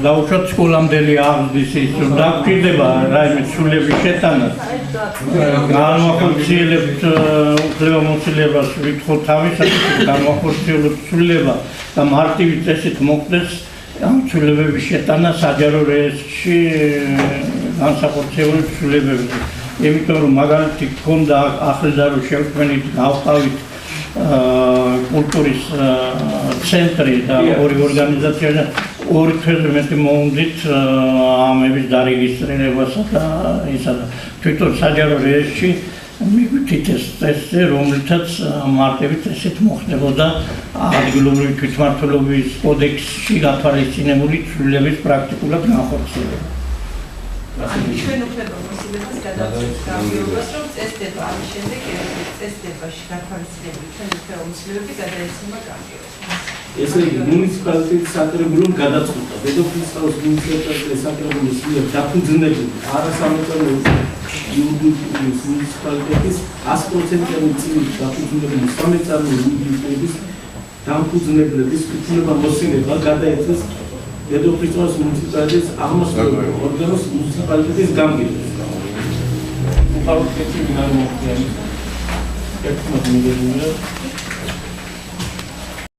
დაუშვათ სკოლამდელი აღზრდის ის რომ დაგჭირდება რაიმე ცვლილების შეტანა განვახორციელებთ უფლებამოსილებას ვითხოვთ თავისთავად განვახორციელებთ ცვლილება და მარტივი წესით მოხდეს ამ ცვლილებების შეტანა საჯარო რეესტრში განსახორციელებული ცვლილებებზე იმიტომ რომ მაგალითი გქონდა ახლდა რომ შევქმნით გავყავით კულტურის ცენტრი და ორი ორგანიზაცია და ორი თვეზე მეტი მოუნდით ამების დარეგისტრირებასა და ისა და თვითონ საჯარო რეესტრში მიგვით ეს წესი რომელთაც მარტივი წესით მოხდებოდა ადგილობრივი თვითმმართველობის კოდექსში გათვალისწინებული ცვლილების პრაქტიკულად განხორციელება. ჩვენ უფლებამოსილებას გადავწყვეტს რომ წესდება ამის შემდეგ წესდებაში გათვალისწინებული ჩვენ უფლებამოსილებები გადაეცემა გამგეობას. ესე იგი მუნიციპალიტეტის საკრებულომ გადაწყვეტა დედოფლისწყლის მუნიციპალიტეტის საკრებულის მიერ დაფუძნებული არასამეწარმეო იურიდიული მუნიციპალიტეტის 100%-იანი წინით დაფუძნებული სამეწარმეო იურიდიულების დამფუძნებლების უფლებამოსილება გადაეცეს დედოფლისწყლის მუნიციპალიტეტის აღმასრულებელ ორგანოს მუნიციპალიტეტის გამგეობას. უყავთ ერთი მინარევი ერთმანეთს მიგებია